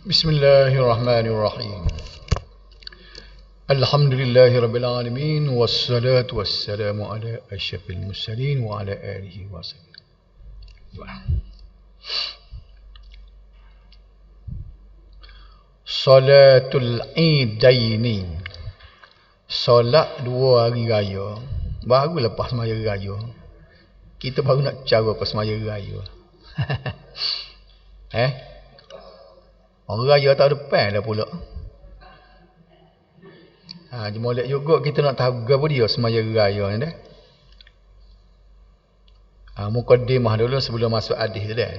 Bismillahirrahmanirrahim. Alhamdulillahirabbil alamin wassalatu wassalamu ala asyrafil mursalin wa ala alihi wasallam. Salatul Idaini. Solat dua hari raya. Baru lepas semaya raya. Kita baru nak cara pas semaya raya. Orang raya tak depan dah pula. Molek juga kita nak tahu apa dia semaya raya ni dah. Mukaddimah dulu sebelum masuk hadis tu dah.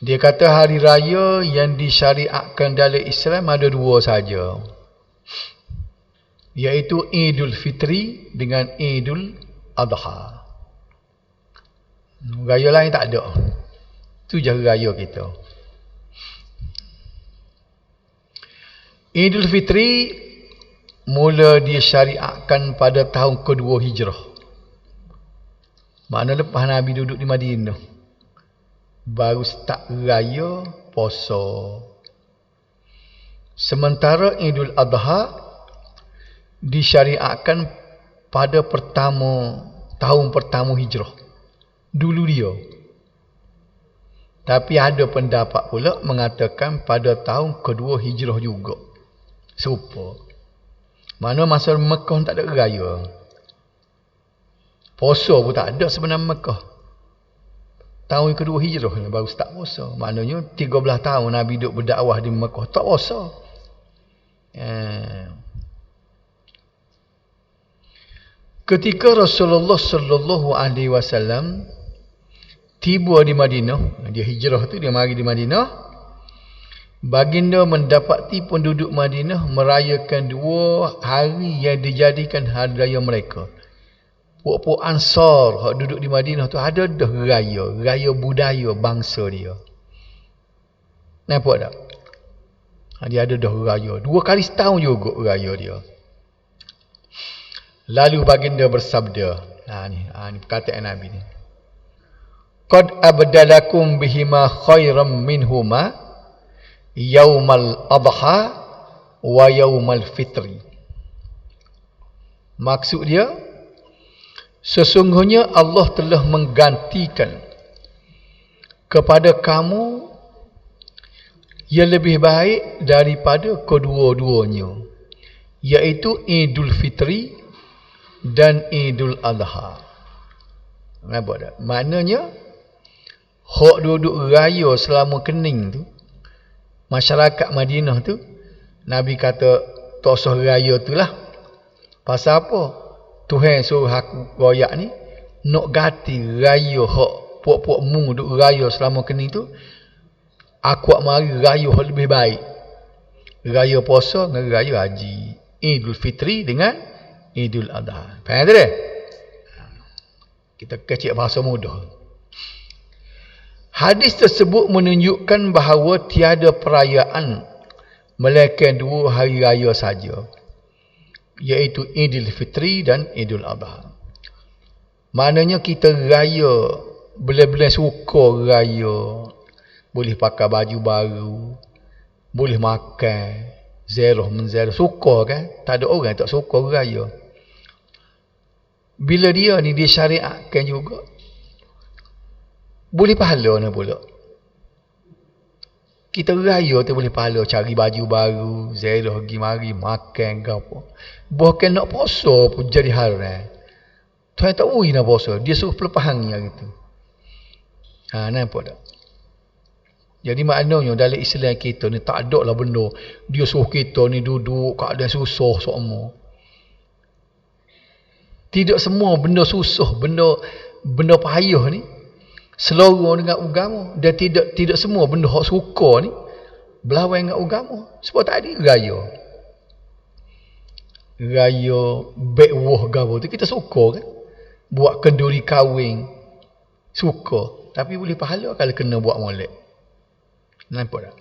Dia kata hari raya yang disyariatkan dalam Islam ada dua saja. Iaitu Idul Fitri dengan Idul Adha. Raya lain tak ada. Itu je raya kita. Idul Fitri mula disyariatkan pada tahun kedua Hijrah. Maknanya lepas Nabi duduk di Madinah, baru start raya puasa. Sementara Idul Adha disyariatkan pada tahun pertama Hijrah. Dulu dia. Tapi ada pendapat pula mengatakan pada tahun kedua Hijrah juga. Serupa. Mana masa Mekah tak ada raya. Puasa pun tak ada sebenarnya Mekah. Tahun kedua Hijrah ni baru start puasa. Maknanya 13 tahun Nabi duduk berdakwah di Mekah tak puasa. Ketika Rasulullah sallallahu alaihi wasallam tiba di Madinah, dia hijrah tu dia mari di Madinah. Baginda mendapati penduduk Madinah merayakan dua hari yang dijadikan hari raya mereka. Puak-puak Ansar yang duduk di Madinah tu ada dah raya budaya bangsa dia. Nampak tak? Dia ada dah raya. 2 kali setahun juga raya dia. Lalu baginda bersabda, ni perkataan Nabi ni. Qad abdalakum bihima khairam minhuma yaumal adha wa yaumal fitri. Maksud dia, sesungguhnya Allah telah menggantikan kepada kamu yang lebih baik daripada kedua-duanya, iaitu Idul Fitri dan Idul Adha. Nampak tak? Maknanya hak duduk raya selama kening tu, masyarakat Madinah tu, Nabi kata tak usah raya tu lah. Pasal apa? Tuhan suruh aku royak ni nak ganti raya hak puak-puak mu duduk raya selama kening tu. Aku nak mari raya hak lebih baik. Raya puasa dengan raya haji. Idul Fitri dengan Idul Adha. Faham tak? Kita kecil bahasa mudah. Hadis tersebut menunjukkan bahawa tiada perayaan melainkan 2 hari raya saja, iaitu Idul Fitri dan Idul Adha. Maknanya kita raya, boleh-boleh suka raya, boleh pakai baju baru, boleh makan, zerah-menzerah, suka kan? Tak ada orang tak suka raya. Bila dia ni disyariatkan juga, boleh pahala ni pula. Kita raya tu boleh pahala, cari baju baru, zerah pergi mari, makan ke apa. Bukan nak puasa pun jadi haram. Tuhan tak ui nak puasa, dia suruh pelepahan hari tu. Nampak tak? Jadi maknanya dalam Islam kita ni tak ada lah benda dia suruh kita ni duduk keadaan susah semua. Tidak semua benda susah, benda payah ni selorong dengan agama, dan tidak semua benda hak suka ni berlawan dengan agama. Sebab tak ada raya bekwah gapo tu kita suka kan, buat kenduri kahwin suka, tapi boleh pahala kalau kena buat molek. Nampak tak?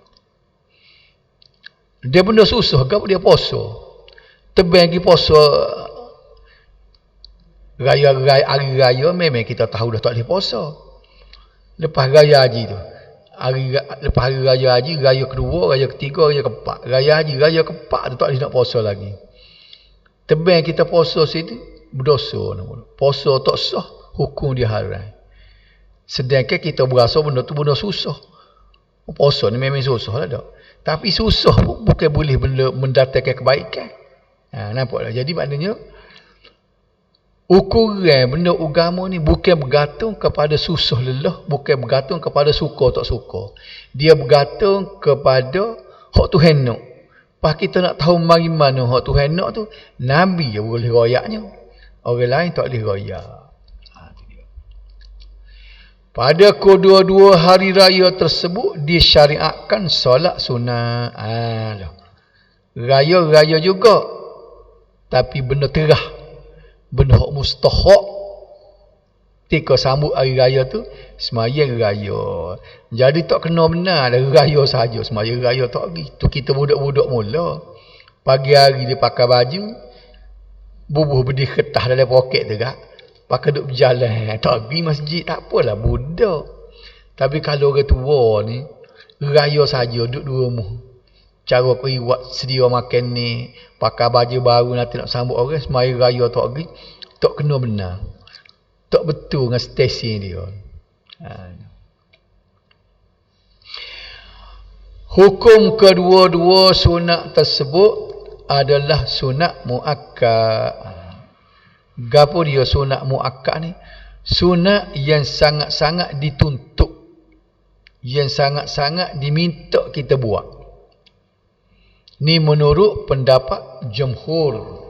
Dia benda susah gapo dia puasa, tebang pergi puasa raya-raya hari raya memang kita tahu dah tak boleh puasa. Lepas raya haji tu, lepas hari raya haji, raya kedua, raya ketiga, raya keempat. Raya haji, raya keempat tu tak boleh nak puasa lagi. Tebang kita puasa situ berdosa. Puasa tak sah, hukum dia haram. Sedangkan kita berasa benda tu benda susah. Puasa ni memang susah lah tak. Tapi susah pun bukan boleh benda mendatangkan kebaikan. Nampaklah. Jadi maknanya ukuran benda agama ni bukan bergantung kepada susah lelah, bukan bergantung kepada suka tak suka. Dia bergantung kepada hak Tuhan nak. Pas kita nak tahu mari mana hak Tuhan nak tu, Nabi je boleh royaknya. Orang lain tak boleh royak. Pada kedua-dua hari raya tersebut disyariatkan solat sunat. Raya-raya juga. Tapi benda terah. Benda hak mustahak ketika sambut hari raya tu sembahyang raya. Jadi tak kena benar ada raya saja, sembahyang raya tak lagi. Tu kita budak-budak mula. Pagi hari dia pakai baju, bubuh bedih kertas dalam poket tu kak. Pakai duduk berjalan, tak pergi masjid tak apalah budak. Tapi kalau orang tua ni raya saja duduk di rumah. Cara buat sedia makan ni, pakai baju baru nanti nak sambut orang, semaya raya tak pergi, tak kena benar. Tak betul dengan stesen dia. Hukum kedua-dua sunat tersebut adalah sunat muakkad. Gapo dia sunat muakkad ni? Sunat yang sangat-sangat dituntut. Yang sangat-sangat diminta kita buat. Ni menurut pendapat jumhur,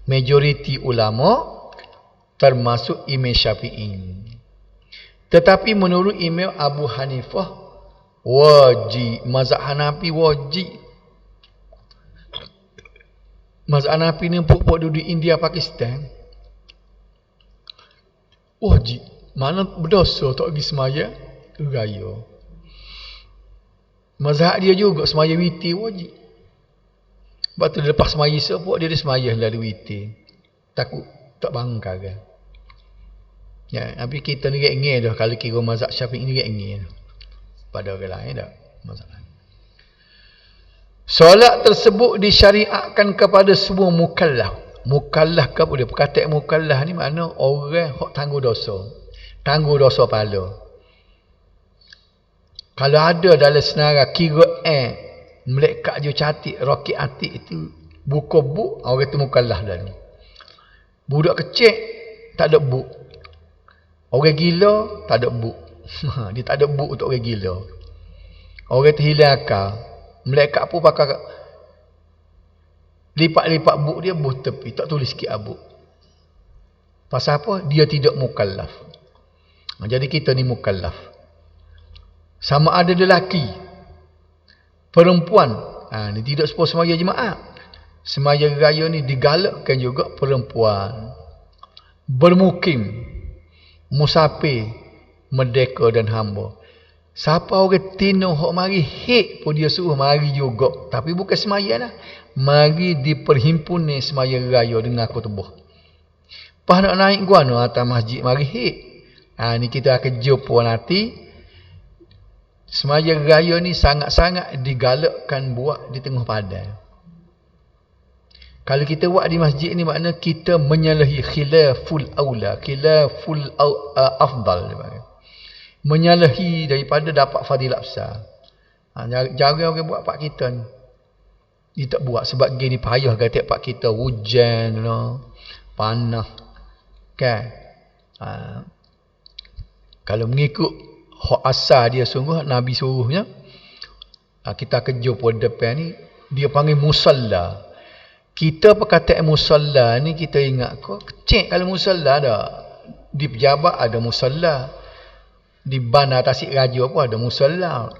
majoriti ulama termasuk Imam Syafi'i. Tetapi menurut Imam Abu Hanifah wajib, mazhab Hanafi wajib. Mazhab Hanafi ni puak-puak duduk di India, Pakistan. Wajib. Mana berdosa tak pergi semaya raya. Mazhab dia juga semaya witir wajib. Sebab tu lepas semaya sepuk dia semaya lalu witir. Takut tak bangka kan. Ya, tapi kita ni ingin dah kalau kira mazhab Syafi'i ni ingin pada orang lain dah masalah. Solat tersebut disyariatkan kepada semua mukallaf. Mukallaf ke boleh perkataan mukallaf ni makna orang hak tangguh dosa. Tangguh dosa pahala. Kalau ada dalam senarai kiraan melekat je catik roket atik itu buka buk, orang tu mukallaf dah ni. Budak kecil tak ada buk. Orang gila tak ada buk. Dia tak ada buk untuk orang gila. Orang tu hilang akal. Melekat pun pakai lipat-lipat buk dia buh tepi, tak tulis sikit buk. Pasal apa? Dia tidak mukallaf. Jadi kita ni mukallaf. Sama ada lelaki, perempuan, ni tidak sepuluh semaya jemaah. Semaya raya ni digalakkan juga perempuan. Bermukim, musafir, merdeka dan hamba. Siapa orang tino hok mari hik pun dia suruh mari juga. Tapi bukan semaya lah. Mari di perhimpunan semaya raya dengan khutbah. Pas nak naik gua no atas masjid mari hik. Ni kita akan jumpa nanti. Semaya raya ni sangat-sangat digalakkan buat di tengah padang. Kalau kita buat di masjid ni makna kita menyalahi khilaful aula, khilaful afdal. Menyalahi daripada dapat fadilat besar. Jarang orang buat pak kita ni. Dia tak buat sebab gini payah kata pak kita hujan no, panas kan. Kalau mengikut hak asal dia sungguh Nabi suruhnya, kita kerja pada depan ni dia panggil musalla. Kita perkataan musalla ni kita ingat kok kecil kalau musalla dah. Di pejabat ada musalla. Di bandar Tasik Raja pun ada musalla.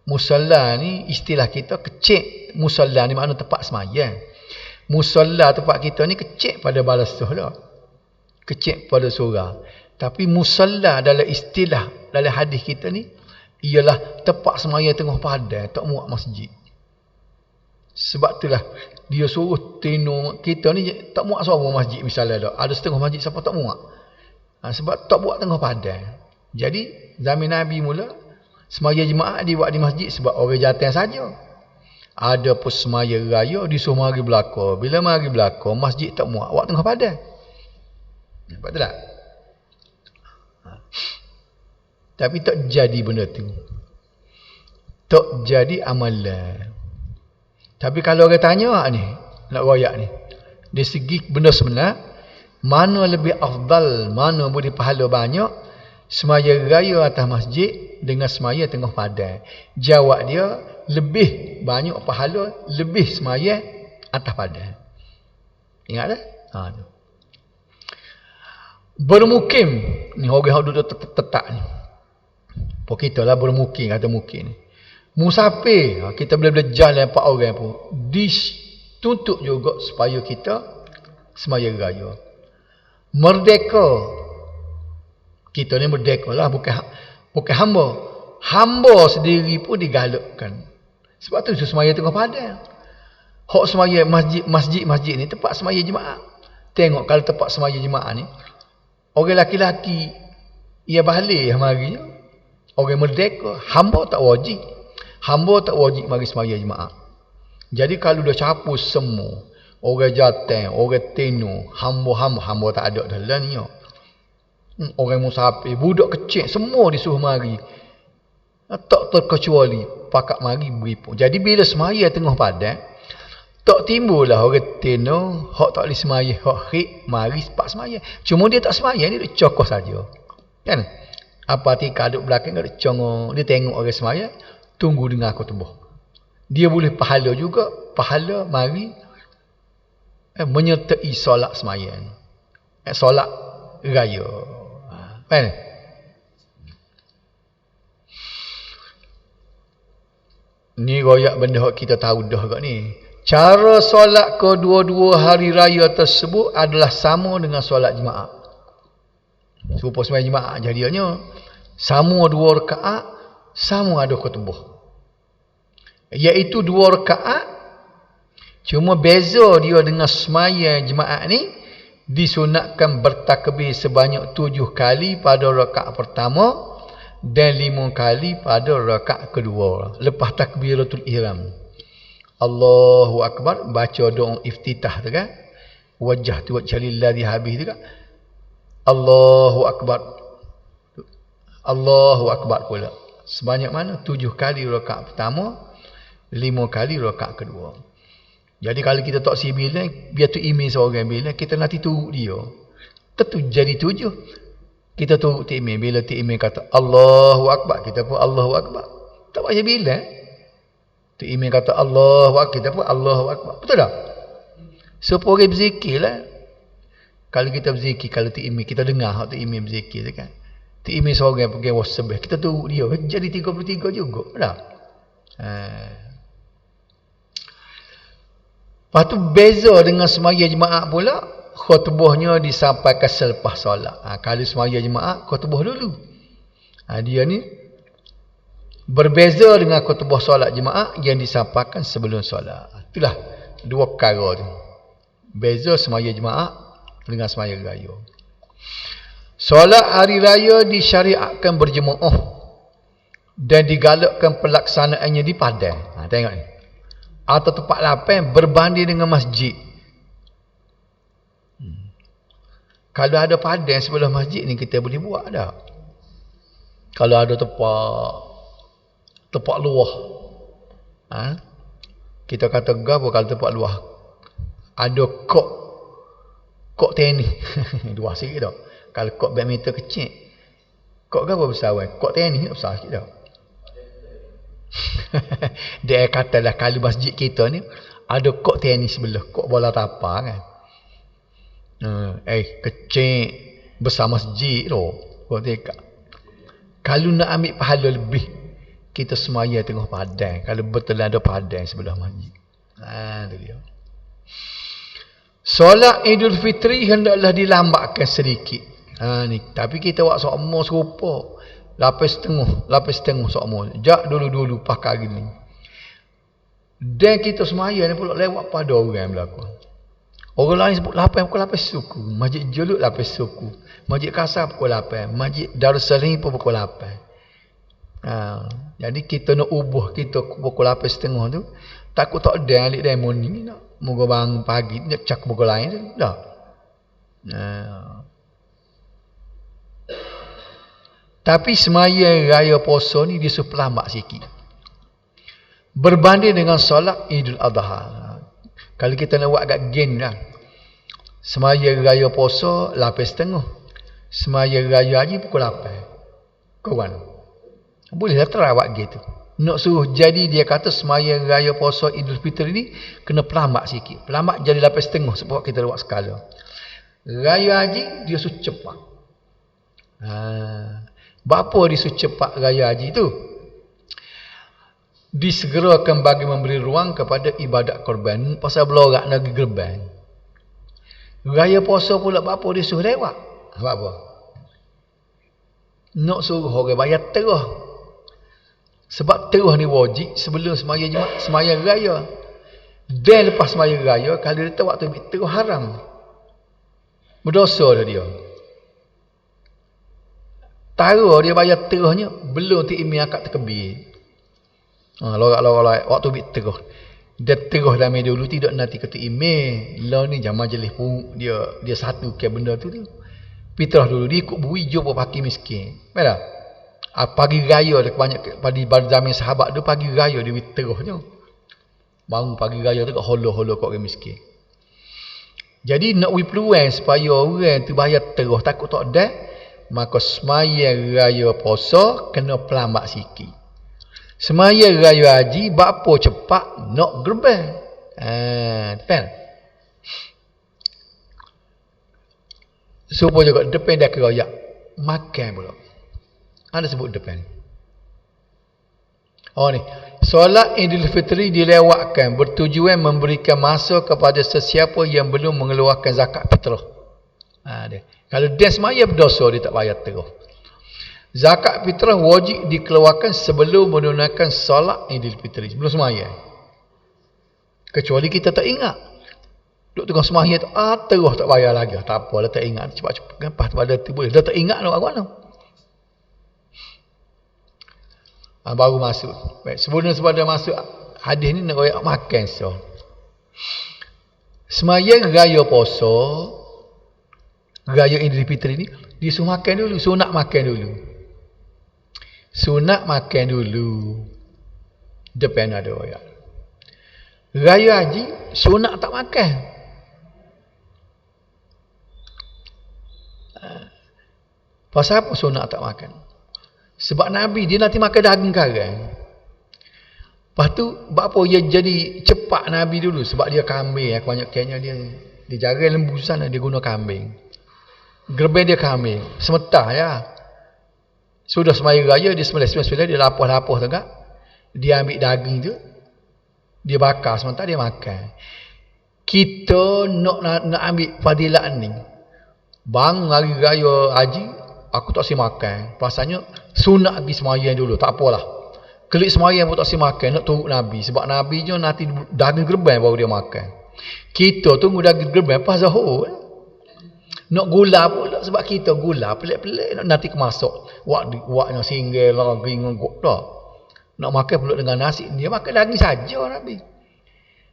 Musalla ni istilah kita kecil. Musalla ni makna tempat sembahyang. Musalla tempat kita ni kecil pada balas tu lah. Kecil pada surah. Tapi musalla dalam istilah dalam hadis kita ni ialah tempat sembahyang tengah padang, tak muat masjid. Sebab itulah dia suruh tino kita ni tak muat seorang masjid misalnya dah. Ada setengah masjid siapa tak muat. Sebab tak buat tengah padang. Jadi zaman Nabi mula Semaya jemaah dibuat di masjid sebab orang jateng saja. Ada pun semaya raya disuruh mari belakang. Bila mari belakang, masjid tak muat, awak tengah padang. Nampak tak? Tapi tak jadi benda tu. Tak jadi amalan. Tapi kalau orang tanya ni, nak royak ni, dari segi benda sebenar, mana lebih afdal, mana boleh pahala banyak, semaya raya atas masjid dengan semaya tengah padang? Jawab dia, lebih banyak pahala, lebih semaya atas padang. Ingat tak? Bermukim ni, orang duduk tetap ni. Pok kita lah bermukim, kata mukim ni. Musafir, kita boleh belajar dengan 4 orang pun, dituntut juga supaya kita semaya raya. Merdeka, kita ni merdeka lah, bukan hamba. Hamba sendiri pun digalakkan. Sebab tu semaya tengah padang. Hak semaya masjid ni tempat semaya jemaah. Tengok kalau tempat semaya jemaah ni, orang laki-laki ia balik mari, orang merdeka, hamba tak wajib. Hamba tak wajib mari semaya jemaah. Jadi kalau dah capus semua, orang jateng, orang teno, hamba tak ada dalam ni. Orang musafir, budak kecil, semua disuruh mari. Tak terkecuali pakat mari beripun. Jadi bila semaya tengah padang, tak timbullah orang teno, hak tak boleh semaya, hak khid mari sepak semaya. Cuma dia tak semaya, dia duk cokoh saja. Kan? Apa tika duduk belakang, dia duk congok, dia tengok orang semaya, tunggu dengar khutbah. Dia boleh pahala juga, pahala mari menyertai solat semaya ni. Solat raya. Kan? Ni royak benda kita tahu dah kat ni. Cara solat kedua-dua hari raya tersebut adalah sama dengan solat jemaah. Serupa sembahyang jemaah jadinya. Sama 2 rakaat, sama ada khutbah. Iaitu 2 rakaat, cuma beza dia dengan sembahyang jemaah ni, disunatkan bertakbir sebanyak 7 kali pada rakaat pertama dan 5 kali pada rakaat kedua lepas takbiratul ihram. Allahu Akbar, baca doa iftitah tu kan, wajah tu wajhalilladzi habis tu kan, Allahu Akbar, Allahu Akbar pula. Sebanyak mana? 7 kali rakaat pertama, 5 kali rakaat kedua. Jadi kalau kita tak si bila, biar tu imam seorang bila, kita nanti turut dia. Tentu jadi 7. Kita turut tu imam. Bila tu imam kata Allahu Akbar, kita pun Allahu Akbar. Tak payah bila. Tu imam kata Allahu Akbar, kita pun Allahu Akbar. Betul tak? Supaya berzikir lah. Kalau kita berzikir, kalau tu imam, kita dengar tu imam berzikir tu kan. Tu imam seorang pergi wasbih, kita turut dia. Jadi 33 juga. Tak? Lepas tu beza dengan semaya jemaah pula, khutbahnya disampaikan selepas solat. Kalau semaya jemaah, khutbah dulu. Dia ni berbeza dengan khutbah solat jemaah yang disampaikan sebelum solat. Itulah 2 perkara tu. Beza semaya jemaah dengan semaya raya. Solat hari raya disyariatkan berjemaah dan digalakkan pelaksanaannya di padang. Tengok ni. Atau tempat lapang berbanding dengan masjid. Kalau ada padang sebelah masjid ni, kita boleh buat tak? Kalau ada tempat luah, kita kata apa kalau tempat luah, ada kok tenis. Luah sikit tak? Kalau kok badminton kecil, kok apa besar kan? Kok tenis besar sikit tak? Dia katalah kalau masjid kita ni ada kok tenis sebelah, kok bola tapak kan. Kecil besar masjid tu. Kalau nak ambil pahala lebih, kita semaya tengah padang. Kalau betul ada padang sebelah masjid. Tu dia. Solat Idul Fitri hendaklah dilambatkan sedikit. Ni, tapi kita buat semua serupa. Lapis setengah sokmo. Jak dulu-dulu pakai gini. Dan kita semaya ni pula lewat pada orang belakang. Orang lain sebut 8 pukul 8 suku. Masjid Juluk 8 suku. Masjid Kasar pukul 8. Masjid Darussalim pun pukul 8. Jadi kita nak ubuh kita pukul 8.30 tu, takut tak ada alik demo ni nak. Moga bang pagi nak cak pukul lain tu. Dah. Tapi semaya raya puasa ni dia suruh lambat sikit. Berbanding dengan solat Idul Adha. Kalau kita nak buat agak gain lah. Semaya raya puasa 8.30. Semaya raya haji pukul 8. Kawan. Bolehlah terawat gitu. Nak suruh jadi dia kata semaya raya puasa Idul Fitri ni kena pelambat sikit. Pelambat jadi 8.30 sebab kita buat skala. Raya haji dia suruh cepat. Bapa dia suruh cepat raya haji tu? Disegerakan bagi memberi ruang kepada ibadat korban pasal belorak negeri gerbang. Raya puasa pula bapa dia suruh lewat. Sebab apa? Nak suruh orang bayar terus. Sebab terus ni wajib sebelum semaya raya. Dan lepas semaya raya kalau dia tahu waktu terus haram. Berdosa dia. Taruh dia bayar terusnya belum imi akad terkebir. Lorak waktu bit terus. Dia terus dalam dulu tidak nanti kata email. Lah ni jam majlis pun dia satu ke benda tu. Fitrah dulu dia ikut bui jumpa pakir miskin. Betul? Pagi raya dia banyak pada zaman sahabat dia pagi raya dia terusnya. Bangun pagi raya tu kat holo-holo kat orang miskin. Jadi nak peluang supaya orang tu bayar terus takut tak ada, maka semaya raya puasa kena pelambat sikit. Semaya raya haji bapa cepat nak gerbang. Depan. Supaya juga depan dia keroyak makan pula. Ada sebut depan. Ni. Solat Idul Fitri dilewatkan bertujuan memberikan masa kepada sesiapa yang belum mengeluarkan zakat fitrah. Dia. Kalau dia semaya berdosa dia tak bayar terus. Zakat fitrah wajib dikeluarkan sebelum menunaikan solat Idul Fitri. Sebelum semaya. Kecuali kita tak ingat. Duk tengah semaya tu, terus tak bayar lagi. Tak apalah, tak ingat. Cepat-cepat. Lepas pada tu boleh. Dah tak ingat nak buat mana. Baru masuk. Baik, sebelum masuk hadis ni nak royak makan so. Semaya raya puasa, raya Idul Fitri ni, disuruh makan dulu, sunat makan dulu. Sunat makan dulu. Depan ada royak. Raya haji, sunat tak makan. Pasal apa sunat tak makan? Sebab Nabi dia nanti makan daging karang. Lepas tu apa dia jadi cepat Nabi dulu sebab dia kambing kebanyakannya dia jaga lembusan dia guna kambing. Gerbang dia kambing, semetah ya. Sudah semaya raya dia sembelih dia lapah-lapah tengah. Dia ambil daging tu dia bakar sementara dia makan. Kita nak ambil fadilat ni. Bang hari raya haji aku tak sempat makan. Pasalnya sunat pergi sembahyang dulu, tak apalah. Kelik sembahyang pun tak sempat makan, nak turut Nabi. Sebab Nabi je nanti daging gerbang baru dia makan. Kita tunggu daging gerbang pas Zuhur. Nak gula pula sebab kita gula pelik-pelik nanti kemasuk. Waknya singgah lagi ngegok dah. Nak makan pula dengan nasi, dia makan daging saja Nabi.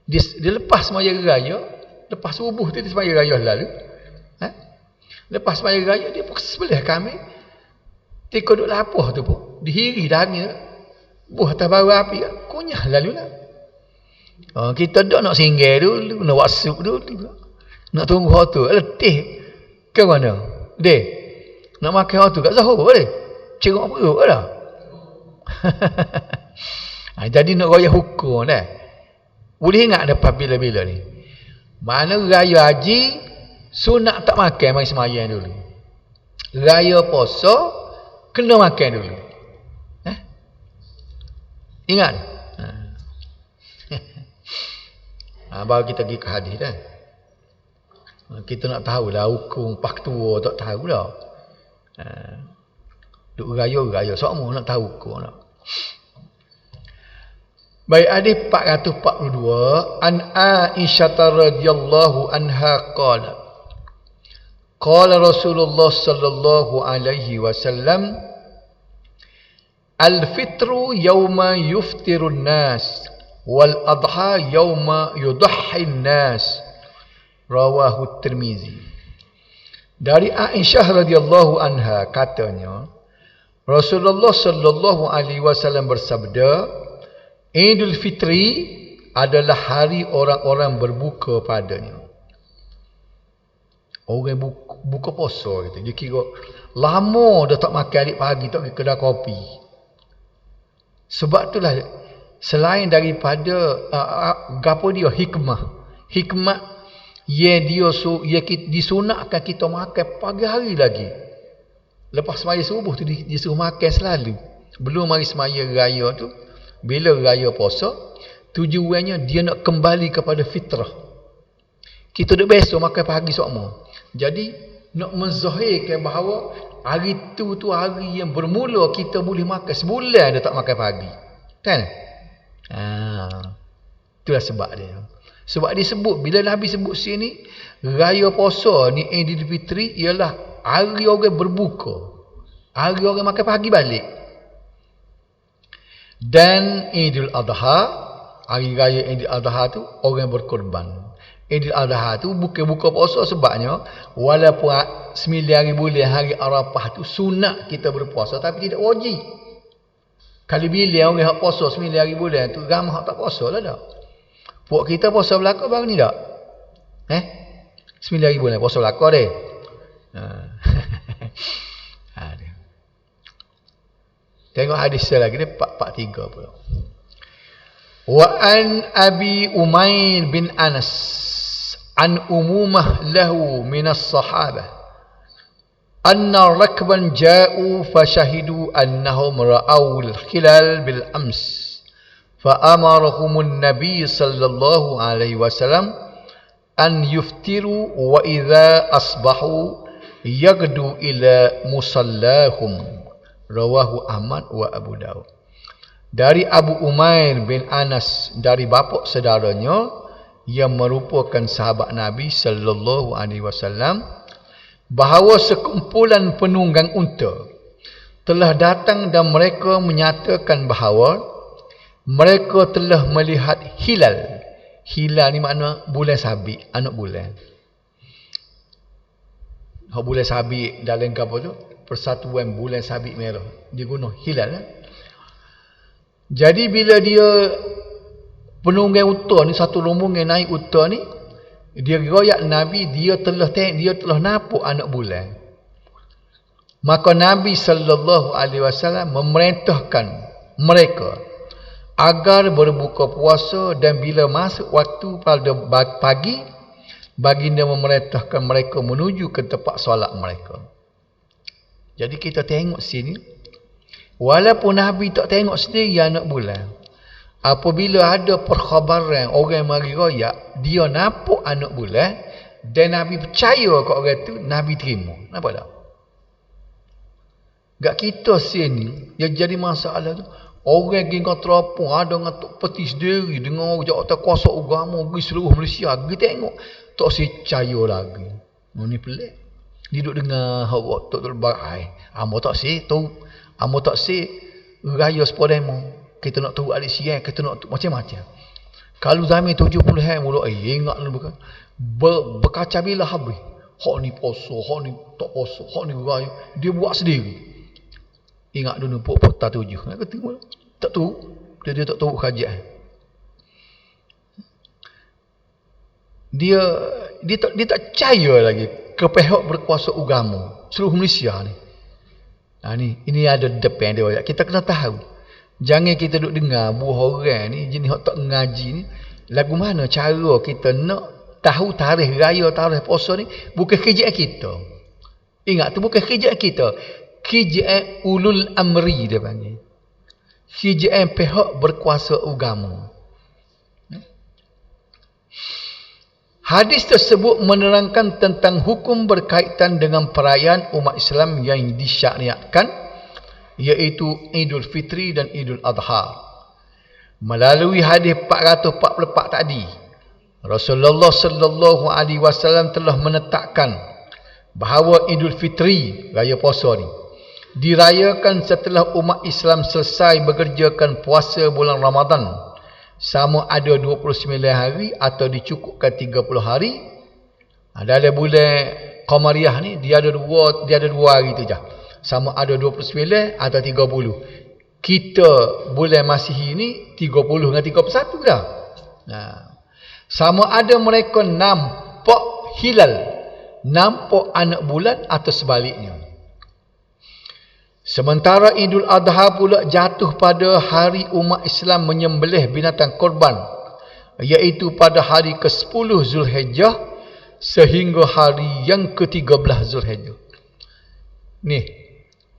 Dia lepas sembahyang raya, lepas subuh tu dia sembahyang raya lalu. Lepas sembahyang raya dia pun sebelah kami. Tika duk lapah tu pun dihiri daging buah atas baru api kunyah lalulah. Kita dak nak singgah dulu, nak buat sup dulu. Nak tunggu hotu letih ke mana? Deh. Nak makan hotu kat Zuhur boleh. Cerok perut dah. Jadi nak raya hukum dah. Boleh ingat depan bila-bila ni. Mana raya haji sunat tak makan mari sembahyang dulu. Raya puasa kena makan dulu. Ingat. Baru kita pergi ke hadis dah. Kita nak tahulah hukum pak tua tak tahu dah. Duk raya semua nak tahu hukum nak. Baik, hadis 442 an Aisyah radhiyallahu anha qalat qala Rasulullah sallallahu alaihi wasallam Al-fitru yawma yuftirun nas wal adha yawma yudahhin nas. Rawahu Tirmizi. Dari Aisyah radhiyallahu anha katanya, Rasulullah sallallahu alaihi wasallam bersabda, Idul Fitri adalah hari orang-orang berbuka padanya. Orang buka puasa gitu. Dia kira lama dah tak makan adik pagi, tak pergi kedai kopi. Sebab itulah selain daripada gapo dia hikmah dia disunatkan kita makan pagi hari lagi. Lepas semaya subuh tu disuruh makan selalu. Belum mari semaya raya tu, bila raya puasa, tujuannya dia nak kembali kepada fitrah. Kita dah biasa makan pagi semua. Jadi nak menzahirkan bahawa hari tu hari yang bermula kita boleh makan sebulan dah tak makan pagi. Kan? Itulah sebab dia. Sebab dia sebut, bila Nabi sebut sini, raya puasa ni Idul Fitri ialah hari orang berbuka. Hari orang makan pagi balik. Dan Idul Adha, hari raya Idul Adha tu orang berkorban. Idul Adha tu bukan buka puasa sebabnya walaupun 9 hari bulan hari Arafah tu sunat kita berpuasa tapi tidak wajib. Kalau bila orang hak puasa 9 hari bulan tu ramai hak tak puasa lah dah. Puak kita puasa belaka baru ni tak? 9 hari bulan puasa belaka dia. Tengok hadis lagi dia 443 pula. Wa an Abi Umair bin Anas an umumah lahu minas sahabah anna rakban ja'u fashahidu annahum ra'awul hilal bil ams fa'amarahumun nabi sallallahu alaihi wasallam an yuftiru wa idza asbahu yagdu ila musallahum. Rawahu Ahmad wa Abu Daud. Dari Abu Umair bin Anas, dari bapa saudaranya yang merupakan sahabat Nabi sallallahu alaihi wasallam, bahawa sekumpulan penunggang unta telah datang dan mereka menyatakan bahawa mereka telah melihat hilal. Hilal ni makna bulan sabit, anak bulan. Bulan sabit dalam apa tu? Persatuan bulan sabit merah. Dia guna hilal. Jadi bila dia penunggang unta ni, satu rombongan naik unta ni, dia royak Nabi, dia telah nampak anak bulan. Maka Nabi sallallahu alaihi wasallam memerintahkan mereka agar berbuka puasa, dan bila masuk waktu pada pagi, baginda memerintahkan mereka menuju ke tempat solat mereka. Jadi kita tengok sini, walaupun Nabi tak tengok sendiri anak bulan, apabila ada perkhabaran orang mari royak dia nampak anak bulan dan Nabi percaya kat orang tu, Nabi terima. Nampak tak? Gak kita sini yang jadi masalah tu, orang pergi dengan terapung, ada dengan tok peti sendiri, dengan orang jawatan kuasa agama pergi seluruh Malaysia, pergi tengok tak percaya lagi. Ni pelik. Dia duduk dengar hak tok terbaik. Amo tak raya sepodemo. Kita nak tahu alik siang, kita nak macam-macam. Kalau zaman 70 hari mula, ingat lu bukan. Berkaca bila habis. Hak ni puasa, hak ni tak puasa, hak ni raya. Dia buat sendiri. Ingat dulu pok tak tujuh. Tak tahu. Dia tak tahu kajian. Dia tak percaya lagi ke pihak berkuasa agama seluruh Malaysia ni. Ini ada depan dia. Kita kena tahu. Jangan kita duduk dengar buah orang ni jenis hak tak ngaji ni, lagu mana cara kita nak tahu tarikh raya, tarikh puasa ni, bukan kerjaan kita. Ingat tu bukan kerjaan kita. Kerjaan ulul amri dia panggil. Kerjaan pihak berkuasa agama. Hadis tersebut menerangkan tentang hukum berkaitan dengan perayaan umat Islam yang disyariatkan, iaitu Idul Fitri dan Idul Adha. Melalui hadis 444 tadi, Rasulullah sallallahu alaihi wasallam telah menetapkan bahawa Idul Fitri, raya puasa ni, dirayakan setelah umat Islam selesai mengerjakan puasa bulan Ramadan, sama ada 29 hari atau dicukupkan 30 hari. Dalam bulan Qamariyah ni dia ada dua hari tu je, sama ada 29 atau 30. Kita bulan Masihi ni 30 dengan 31 dah. Sama ada mereka nampak hilal, nampak anak bulan atau sebaliknya. Sementara Idul Adha pula jatuh pada hari umat Islam menyembelih binatang korban, iaitu pada hari ke-10 Zulhijjah sehingga hari yang ke-13 Zulhijjah. Ni,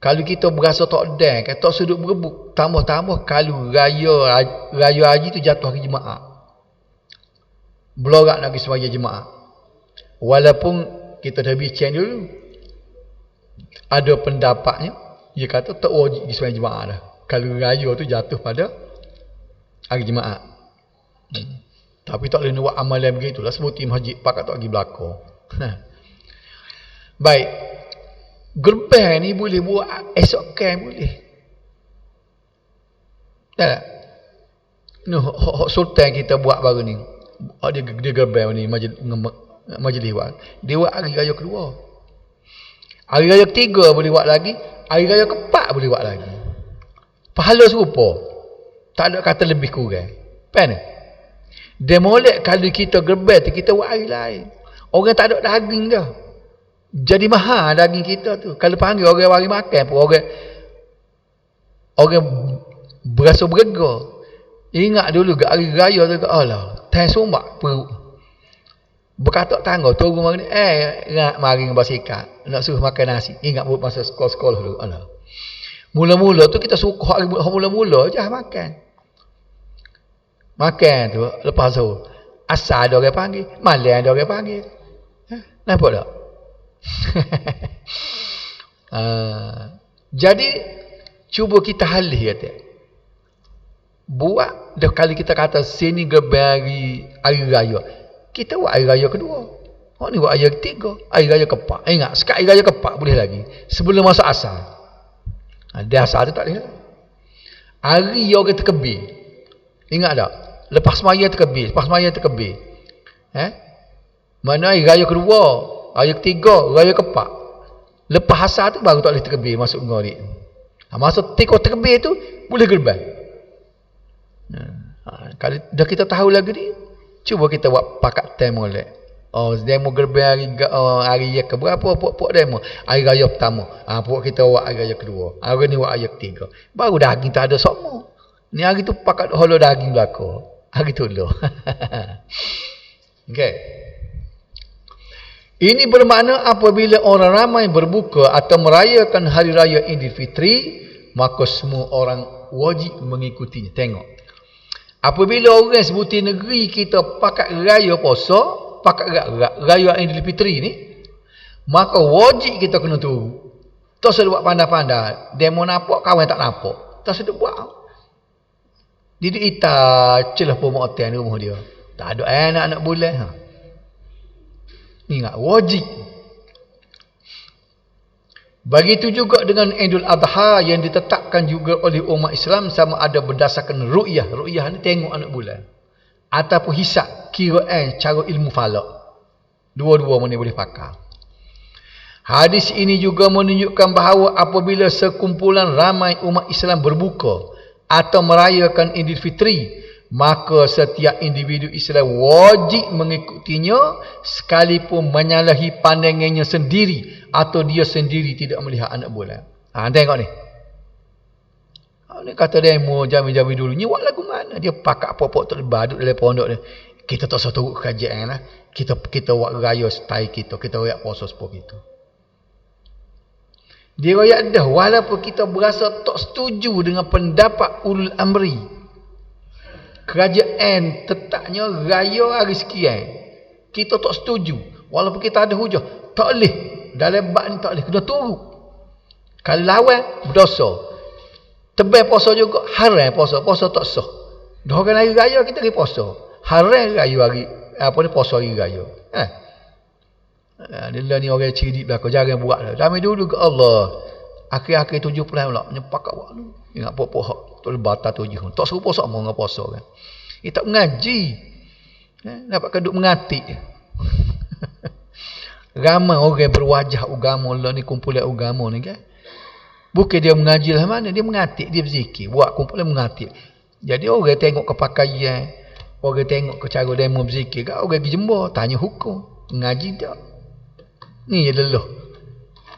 kalau kita berasa tak ada, tak sudut berebut, tambah-tambah kalau raya haji tu jatuh hari Jumaat. Belorak nak pergi sembahyang Jumaat. Walaupun kita dah bincang dulu, ada pendapatnya dia kata tak wajib pergi sembahyang Jumaat dah kalau raya tu jatuh pada hari Jumaat. Tapi tak boleh nak buat amalan begitulah, sebuti masjid pakat tak pergi belakang. Baik, gerbang ni boleh buat esok kan boleh. Tak? Hak sultan kita buat baru ni. Dia gerbang ni majlis buat. Dia buat hari raya kedua. Hari raya ketiga boleh buat lagi. Hari raya keempat boleh buat lagi. Pahala serupa. Tak ada kata lebih kurang. Faham tak? Dia molek kalau kita gerbang tu kita buat hari lain. Orang tak ada daging dah. Jadi mahal daging kita tu. Kalau panggil orang mari makan pun orang berasa berega. Ingat dulu ke hari raya tu ke Allah. Tang sombak perut. Berkatak tangga turun mari ingat mari bersikat nak suruh makan nasi. Ingat buat masa sekolah-sekolah dulu. Allah. Mula-mula tu kita suka hari mula-mula je makan. Makan tu lepas tu asal ada orang panggil, malam ada orang panggil. Nampak tak? Jadi cuba kita halih kata. Buat dah kali kita kata sini gerbang hari raya. Kita buat hari raya kedua. Oh ni buat hari ketiga, hari raya keempat. Ingat, sekali hari raya keempat boleh lagi. Sebelum masuk asar. Dia asar tu tak boleh. Hari orang terkebir. Ingat tak? Lepas semaya terkebir, mana hari raya kedua, raya ketiga, raya keempat. Lepas asar tu baru tak boleh terkebir masuk ngori. Masuk tiko terkebir tu boleh gerbang. Kalau dah kita tahu lagu ni, cuba kita buat pakat demo molek. Demo gerbang hari yang keberapa puak demo. Hari raya pertama. Puak kita buat hari raya kedua. Hari ni buat hari ketiga. Baru daging tak ada semua. Ni hari tu pakat holo daging belaka. Hari tu dulu. Okey. Ini bermakna apabila orang ramai berbuka atau merayakan hari raya Idul Fitri, maka semua orang wajib mengikutinya. Tengok. Apabila orang sebuti negeri kita pakat raya puasa, pakat raya Idul Fitri ni, maka wajib kita kena turu. Tak sedap buat pandai-pandai. Demo nampak, kawan tak nampak. Tak sedap buat. Didik ita celah pemotian di rumah dia. Tak ada anak bulan. Ingat, wajib. Begitu juga dengan Idul Adha yang ditetapkan juga oleh umat Islam sama ada berdasarkan ru'yah. Ru'yah ni tengok anak bulan. Ataupun hisab, kiraan cara ilmu falak. Dua-dua mana boleh pakai. Hadis ini juga menunjukkan bahawa apabila sekumpulan ramai umat Islam berbuka atau merayakan Idul Fitri, maka setiap individu Islam wajib mengikutinya sekalipun menyalahi pandangannya sendiri atau dia sendiri tidak melihat anak bulan. Tengok ni. Ni kata demo jami-jami dulu ni buat lagu mana? Dia pakat pokok terlebar duduk dalam pondok ni. Kita tak usah turut kajian lah. Kita buat raya style kita raya puasa sepuluh gitu. Dia royak dah walaupun kita berasa tak setuju dengan pendapat ulul amri. Kerajaan tetapnya raya hari sekian. Kita tak setuju. Walaupun kita ada hujah. Tak boleh. Dalam bab ni tak boleh. Kena turut. Kalau lawan, berdosa. Tebal puasa juga. Haram puasa. Puasa tak sah. Dah orang hari raya kita pergi puasa. Haram raya hari. Puasa hari raya. Dia ni orang cerdik belakang. Jangan buat lah. Kami dulu ke Allah. Akhir-akhir 70 pula nyepak awak tu. Ingat apa-apa hak tu lebata 7. Tak serupa sama dengan puasa kan. Dia tak mengaji. Dapat keduk mengatik. Ramai orang berwajah agama lah ni, kumpulan agama ni kan. Bukan dia mengaji lah mana, dia mengatik, dia berzikir. Buat kumpulan mengatik. Jadi orang tengok kepakaian, orang tengok ke cara demo berzikir kan, orang pergi jembar, tanya hukum. Mengaji tak? Ni je leluh.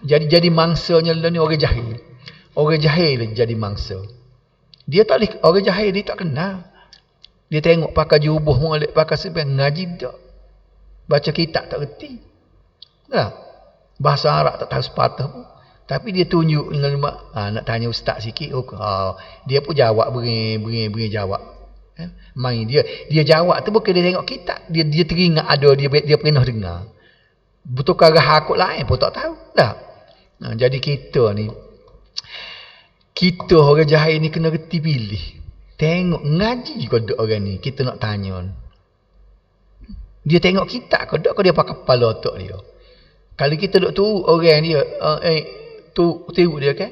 Jadi mangsanya lah ni orang jahil. Orang jahil jadi mangsa. Dia tak boleh, orang jahil dia tak kenal. Dia tengok pakai jubuh molek, pakai sepen, ngaji tak. Baca kitab tak reti. Nah, bahasa Arab tak tahu sepatah pun. Tapi dia tunjuk dengan mak, nak tanya ustaz sikit. Dia pun jawab beri jawab. Main dia jawab tu bukan dia tengok kitab, dia teringat ada dia pernah dengar. Betul ke hakut lain pun tak tahu. Dah. Jadi kita ni, kita orang jahil ni kena reti pilih. Tengok ngaji ke tak orang ni, kita nak tanya. Dia tengok kitab ke tak, ke dia pakai kepala otak dia. Kalau kita duk tu orang dia tiru dia kan,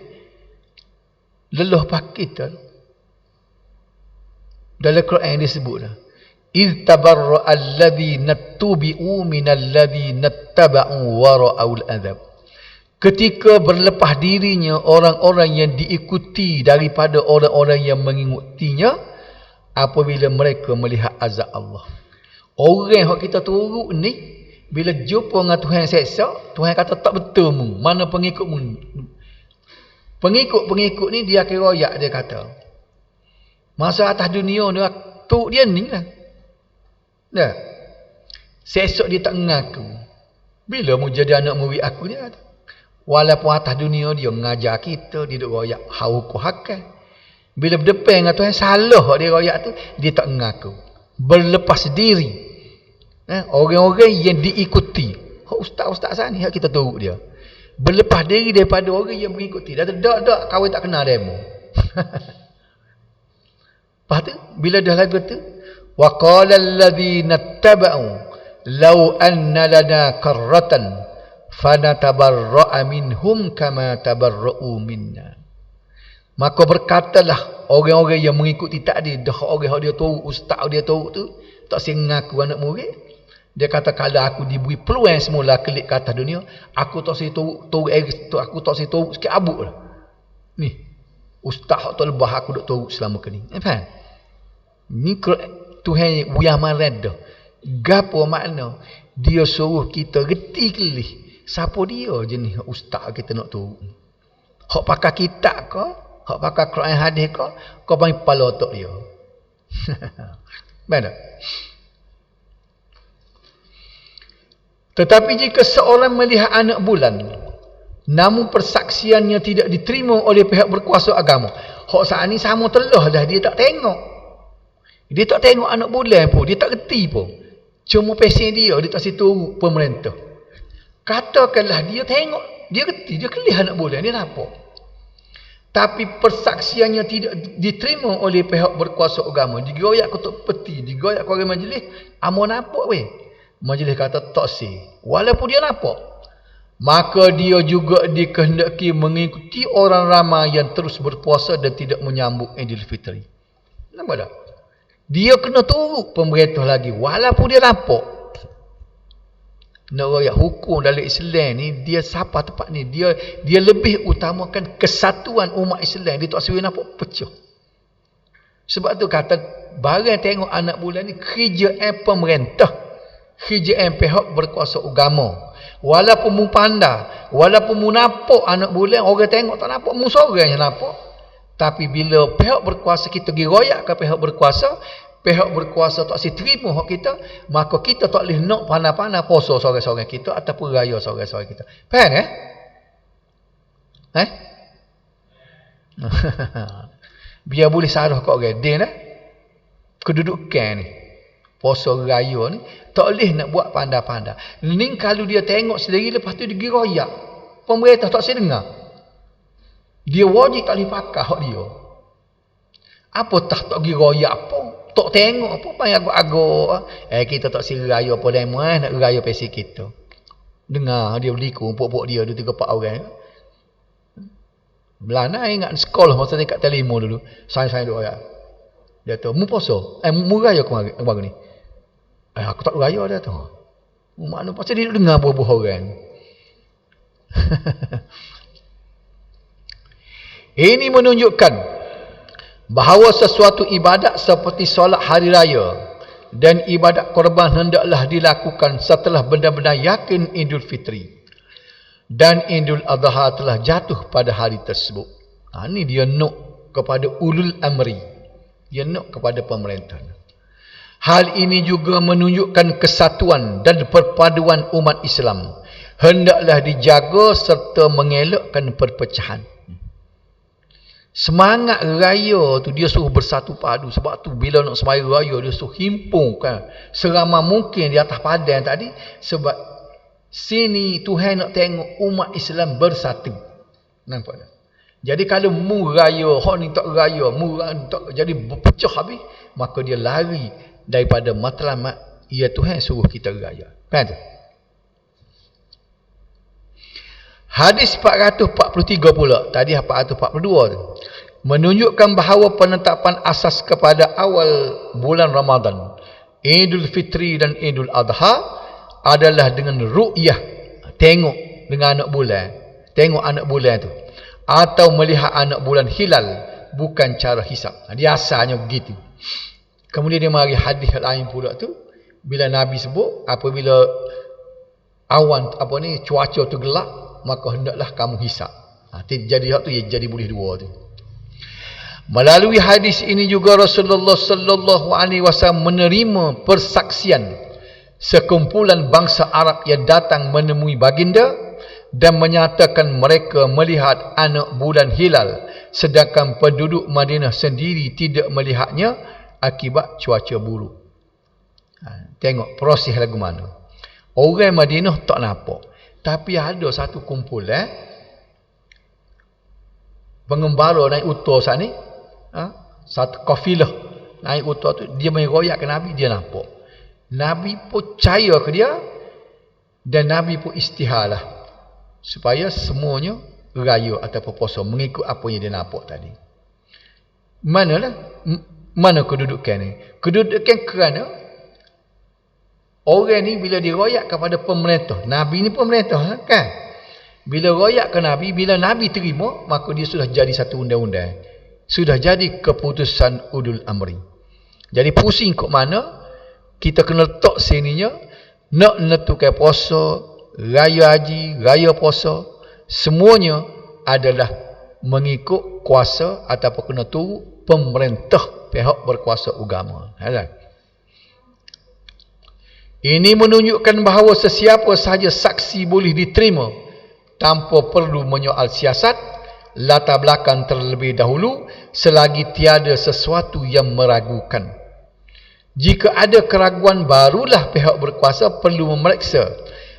leluh pak kita. Dalam Quran dia sebut dah, إِذْ تَبَرَّأَ الَّذِينَ اتُّبِعُوا مِنَ الَّذِينَ اتَّبَعُوا وَرَأَوُا الْعَذَابَ. Ketika berlepas dirinya orang-orang yang diikuti daripada orang-orang yang mengikutinya apabila mereka melihat azab Allah. Orang yang kita turut ni bila jumpa dengan Tuhan seksa, Tuhan kata tak betul mu. Mana pengikutmu? Pengikut ni dia akan royak, dia kata. Masa atas dunia ni tu dia ni lah. Dah. Sesok dia tak mengaku. Bila mu jadi anak murid aku dia kata. Walaupun atas dunia dia mengajar kita, dia duk royak hukum hakal. Bila berdepan dengan Tuhan, salah dia royak tu, dia tak mengaku. Berlepas diri. Orang-orang yang diikuti. Ustaz-ustaz sana ni, kita turut dia. Berlepas diri daripada orang yang mengikuti. Dia tak, kawan tak kenal demo. Lepas tu, bila dah lagu tu, وَقَالَ الَّذِينَ اتَّبَعُوا لَوْ أَنَّ لَنَا كَرَّةً فَنَتَبَرَّأَ مِنْهُمْ كَمَا تَبَرَّؤُوا مِنَّا. Maka berkatalah orang-orang yang mengikuti tadi, dah orang dia tahu, ustaz dia tahu tu, tak sengaku anak murid. Dia kata kalau aku diberi peluang semula kelik ke atas dunia, aku tak saya tahu aku tak saya tahu sikit abuk lah. Ni, ustaz tak lebah aku duk tahu selama ke ni. Faham? Ni Tuhan yang marah dah. Gapo makna? Dia suruh kita reti kelih. Siapa dia jenis ustaz kita nak tahu? Hak pakai kitab ke? Hak pakai Quran hadis ke? Kau panggil kepala otak dia. Mana? Tetapi jika seorang melihat anak bulan, namun persaksiannya tidak diterima oleh pihak berkuasa agama. Hak saat ni sama telah dah, dia tak tengok. Dia tak tengok anak bulan pun, dia tak reti pun. Cuma pesen dia tak situ pemerintah. Katakanlah dia tengok, dia reti, dia kelih anak bulan, dia nampak. Tapi persaksiannya tidak diterima oleh pihak berkuasa agama. Digoyak ketuk peti, digoyak ke orang majlis, amo nampak weh. Majlis kata tak sih. Walaupun dia nampak, maka dia juga dikehendaki mengikuti orang ramai yang terus berpuasa dan tidak menyambut Idul Fitri. Nampak tak? Dia kena turut pemerintah lagi walaupun dia nampak. Nak royak hukum dalam Islam ni, dia siapa tempat ni, dia lebih utamakan kesatuan umat Islam. Dia tak suruh nampak pecah. Sebab tu kata barang tengok anak bulan ni kerjaan pemerintah, kerjaan pihak berkuasa agama. Walaupun mu pandai, walaupun mu nampak anak bulan, orang tengok tak nampak, mu seorang yang nampak. Tapi bila pihak berkuasa kita pergi royak ke pihak berkuasa tak si terima hak kita, maka kita tak boleh nak pandai-pandai puasa seorang-seorang kita ataupun raya seorang-seorang kita. Faham Biar boleh sarah kat orang dia lah. Kedudukan ni, puasa raya ni tak boleh nak buat pandai-pandai. Ni kalau dia tengok sendiri, lepas tu dia pergi royak, pemerintah tak si dengar, dia wajib tak boleh pakai hak dia. Apa tak pergi royak apa? Tak tengok apa payah agak-agak. Kita tak sira raya apa demo nak raya pesi kita. Dengar dia berliku pok-pok dia 2-3-4 orang. Belana ingat sekolah masa ni kat Telimo dulu. Saya duk ayat. Dia tu, mu poso. Mu raya kemarin ni. Aku tak raya dia tu. Mana pasal dia dengar buah-buah orang. Ini menunjukkan bahawa sesuatu ibadat seperti solat hari raya dan ibadat korban hendaklah dilakukan setelah benar-benar yakin Idul Fitri dan Idul Adha telah jatuh pada hari tersebut. Ini dia nok kepada ulul amri. Dia nok kepada pemerintah. Hal ini juga menunjukkan kesatuan dan perpaduan umat Islam. Hendaklah dijaga serta mengelakkan perpecahan. Semangat raya tu dia suruh bersatu padu. Sebab tu bila nak semaya raya dia suruh himpunkan seramai mungkin di atas padang tadi. Sebab sini Tuhan nak tengok umat Islam bersatu. Nampak tak? Jadi kalau mu raya, hak ni tak raya, mu tak, jadi berpecah habis, maka dia lari daripada matlamat. Ya Tuhan suruh kita raya. Faham tak? Hadis 443 pula, tadi 442 tu, menunjukkan bahawa penetapan asas kepada awal bulan Ramadan, Idul Fitri dan Idul Adha adalah dengan ru'yah, tengok dengan anak bulan, tengok anak bulan tu, atau melihat anak bulan hilal, bukan cara hisap. Dia asalnya begitu. Kemudian dia mari hadis lain pula tu, bila Nabi sebut apabila awan cuaca tu gelap, maka hendaklah kamu hisap. Jadi hak tu jadi boleh dua tu. Melalui hadis ini juga Rasulullah sallallahu alaihi wasallam menerima persaksian sekumpulan bangsa Arab yang datang menemui baginda dan menyatakan mereka melihat anak bulan hilal, sedangkan penduduk Madinah sendiri tidak melihatnya akibat cuaca buruk. Tengok proses lagu mana. Orang Madinah tak nampak. Tapi ada satu kumpulan pengembara naik unta saat ni, satu kafilah naik unta tu, dia main royak ke Nabi, dia nampak. Nabi pun percaya ke dia dan Nabi pun istiharlah supaya semuanya raya atau puasa mengikut apa yang dia nampak tadi. Mana kedudukan ni? Kedudukan kerana orang ni bila diroyak kepada pemerintah, Nabi ni pemerintah kan? Bila royak ke Nabi, bila Nabi terima, maka dia sudah jadi satu undang-undang. Sudah jadi keputusan ulul amri. Jadi pusing kok mana, kita kena letak sininya, nak menentukan puasa, raya haji, raya puasa, semuanya adalah mengikut kuasa ataupun kena turut pemerintah pihak berkuasa agama. Ini menunjukkan bahawa sesiapa sahaja saksi boleh diterima tanpa perlu menyoal siasat, latar belakang terlebih dahulu, selagi tiada sesuatu yang meragukan. Jika ada keraguan, barulah pihak berkuasa perlu memeriksa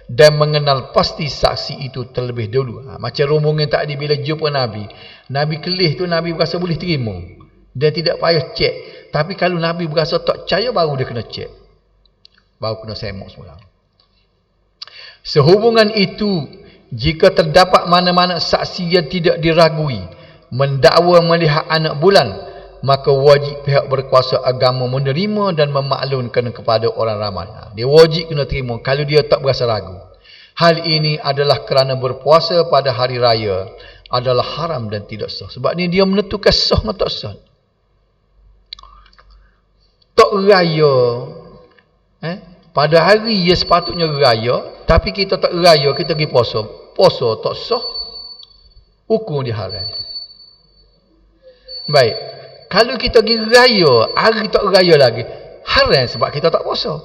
dan mengenal pasti saksi itu terlebih dahulu. Macam rombongan tadi bila jumpa Nabi, Nabi kelih tu Nabi berasa boleh terima. Dia tidak payah cek. Tapi kalau Nabi berasa tak percaya, baru dia kena cek. Baru kena semok semula. Sehubungan itu, jika terdapat mana-mana saksi yang tidak diragui mendakwa melihat anak bulan, maka wajib pihak berkuasa agama menerima dan memaklumkan kepada orang ramai. Dia wajib kena terima kalau dia tak berasa ragu. Hal ini adalah kerana berpuasa pada hari raya adalah haram dan tidak sah. Sebab ni dia menentukan sah atau tak sah. Tak raya, pada hari ia sepatutnya raya, tapi kita tak raya, kita pergi puasa. Puasa tak sah, hukum dia haram. Baik, kalau kita pergi raya, hari tak raya lagi, haram sebab kita tak puasa.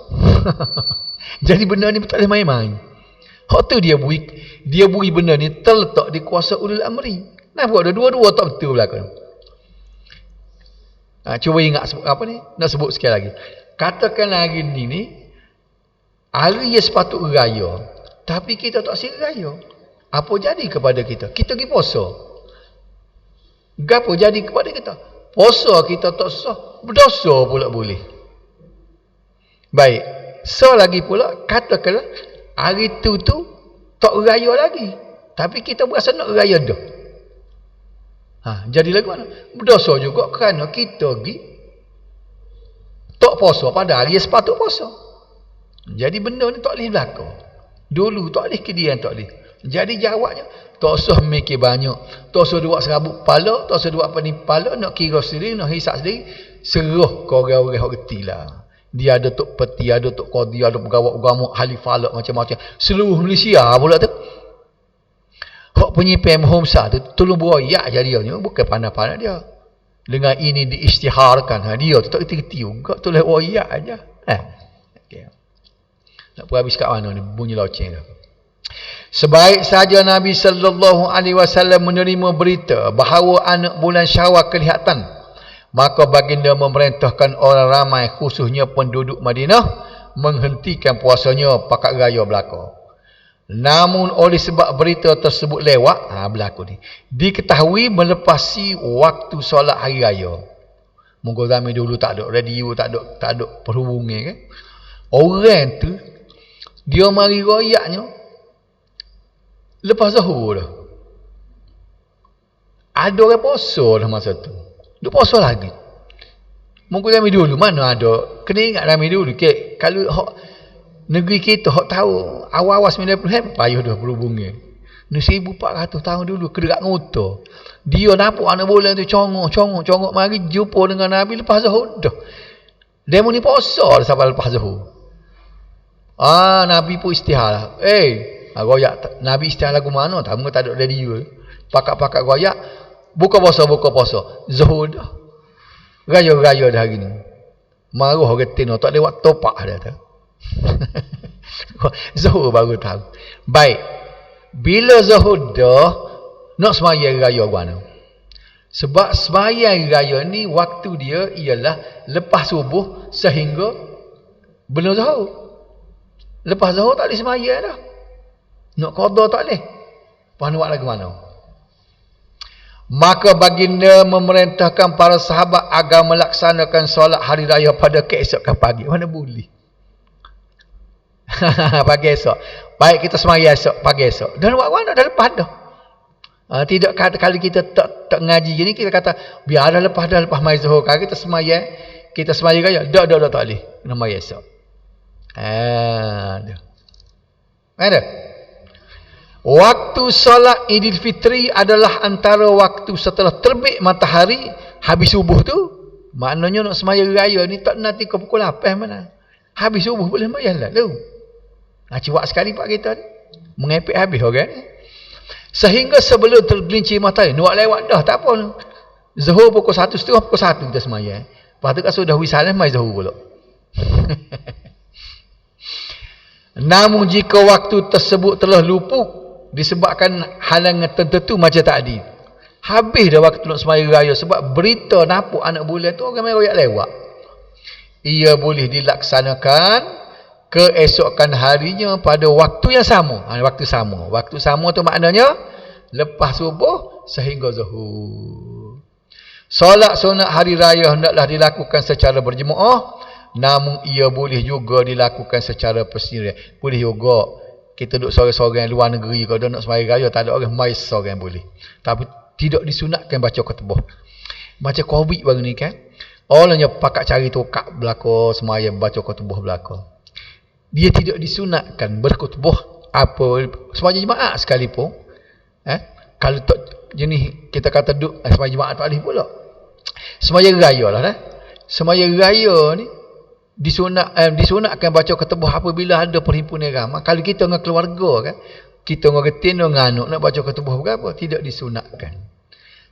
Jadi benda ni tak boleh main-main. Hak tu dia beri benda ni terletak di kuasa ulul amri. Nampak dua-dua tak betul belakang. Cuba ingat apa ni? Nak sebut sekali lagi. Katakan hari ni hari yang sepatut raya, tapi kita tak siap raya. Apa jadi kepada kita? Kita pergi puasa. Gapo jadi kepada kita? Puasa kita tak sah, berdosa pula boleh. Baik, so lagi pula katakanlah hari tu tak raya lagi, tapi kita berasa nak raya dah. Jadi lagu mana? Berdosa juga kerana kita pergi tak puasa pada hari sepatut puasa. Jadi benda ni tak boleh berlaku. Dulu tak boleh, kemudian tak boleh. Jadi jawabnya, tak usah mikir banyak. Tak usah buat serabut kepala, tak usah buat pening kepala, nak kira sendiri, nak hisap sendiri. Serah ke orang-orang yang reti lah. Dia ada tok peti, ada tok qadi, ada pegawai agama, ahli falak macam-macam. Seluruh Malaysia pula tu. Hak penyimpan Muhammad tu tolong beroyak je dia ni, bukan pandai-pandai dia. Dengan ini diisytiharkan, dia tu tak reti-reti juga, tolong beroyak aja. Okay. Nak habis kat mana ni bunyi loceng dah. Sebaik saja Nabi sallallahu alaihi wasallam menerima berita bahawa anak bulan Syawal kelihatan, maka baginda memerintahkan orang ramai khususnya penduduk Madinah menghentikan puasanya pakat raya belaka. Namun oleh sebab berita tersebut lewat, berlaku ni, diketahui melepasi waktu solat hari raya. Mungkin zaman dulu tak ada radio, tak ada perhubungan kan. Orang tu dia mari royaknya lepas zuhur dah. Ada orang puasa dah masa tu. Dia puasa lagi. Mungkin zaman dulu mana ada. Kena ingat zaman dulu kalau negeri kita hok tahu awal-awal 90 payah dah berhubungan. Ni 1400 tahun dulu kedekat ngoto. Dia nampak anak bulan tu congok mari jumpa dengan Nabi lepas zuhur dah. Demo ni puasa sampai lepas zuhur. Nabi pun istihar. Goyak Nabi istihar lagu mana? Tak ada radio. Pakat-pakat goyak. Buka puasa. Zuhur dah. Raya dah hari ni. Maruh orang tino tak lewat topak dah tu. Zuhur baru tahu. Baik. Bila zuhur dah, nak sembahyang raya mana? Sebab sembahyang raya ni waktu dia ialah lepas subuh sehingga belum zuhur. Lepas zuhur tak boleh sembahyang dah. Nak qada tak boleh. Lepas buat lagu mana? Maka baginda memerintahkan para sahabat agar melaksanakan solat hari raya pada keesokan pagi. Mana boleh? Pagi esok. Baik, kita sembahyang esok, pagi esok. Dan buat mana dah lepas dah. Tidak kata kalau kita tak ngaji gini, kita kata biar dah lepas mai zuhur, kita sembahyang raya. Dak tak boleh. Kena mai esok. Ada. Waktu solat Idul Fitri adalah antara waktu setelah terbit matahari habis subuh tu. Maknanya nak sembahyang raya ni tak nanti ke pukul 8 mana. Habis subuh boleh sembahyang lah tu. Cuak sekali pak kita ni. Mengepek habis orang ni. Sehingga sebelum tergelincir matahari, nak lewat dah tak apa. Zuhur pukul 1:30, pukul 1 kita sembahyang. Lepas tu kan sudah wisalah mai zuhur pula. Namun jika waktu tersebut telah luput disebabkan halangan tertentu macam tadi, habis dah waktu nak sembahyang raya sebab berita nampak anak bulan tu orang mai royak lewat, ia boleh dilaksanakan keesokan harinya pada waktu yang sama. Waktu sama tu maknanya lepas subuh sehingga zuhur. Solat sunat hari raya hendaklah dilakukan secara berjemaah, namun ia boleh juga dilakukan secara persendirian. Boleh juga kita duduk sorang-sorang luar negeri, kalau nak sembahyang raya tak ada orang mai sorang boleh. Tapi tidak disunatkan baca khutbah. Macam Covid baru ni kan. Orangnya pakat cari tokak belaka sembahyang baca khutbah belaka. Dia tidak disunatkan berkhutbah apa sembahyang jemaah sekalipun. Kalau tak jenis kita kata duduk sembahyang jemaah tak boleh pula. Sembahyang raya lah. Sembahyang raya ni disunatkan baca khutbah apabila ada perhimpunan ramai. Kalau kita dengan keluarga kan, kita dengan retin dengan anak nak baca khutbah berapa, tidak disunatkan.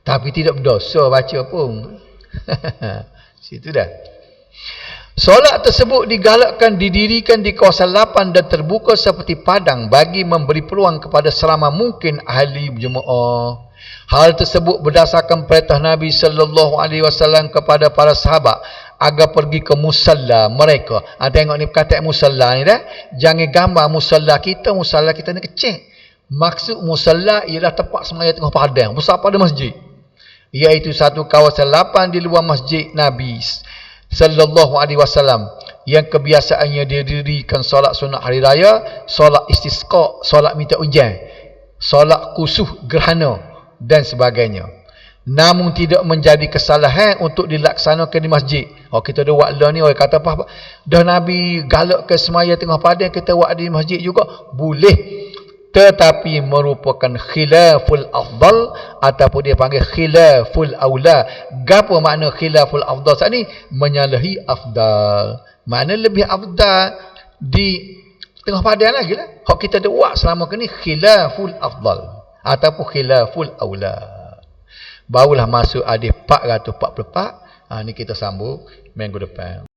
Tapi tidak berdosa baca pun. Situ dah. Solat tersebut digalakkan didirikan di kawasan lapang dan terbuka seperti padang bagi memberi peluang kepada selama mungkin ahli jemaah. Hal tersebut berdasarkan perintah Nabi sallallahu alaihi wasallam kepada para sahabat agar pergi ke musalla mereka. Tengok ni perkataan musalla ni dah. Jangan gambar musalla kita ni kecil. Maksud musalla ialah tempat sembahyang tengah padang, besar pada masjid. Iaitu satu kawasan lapang di luar masjid Nabi sallallahu alaihi wasallam yang kebiasaannya didirikan solat sunat hari raya, solat istisqa, solat minta hujan, solat kusuf gerhana dan sebagainya. namun tidak menjadi kesalahan untuk dilaksanakan di masjid. Kita ada buat lah ni, orang kata apa, dah Nabi galak ke semaya tengah padang, kita buat di masjid juga boleh, tetapi merupakan khilaful afdal ataupun dia panggil khilaful aula. Gapo makna khilaful afdal saat ni? Menyalahi afdal, makna lebih afdal di tengah padang lagi lah. Hak kita ada buat selama ni khilaful afdal ataupun khilaful aula. Barulah masuk hadis 444. Ni kita sambung minggu depan.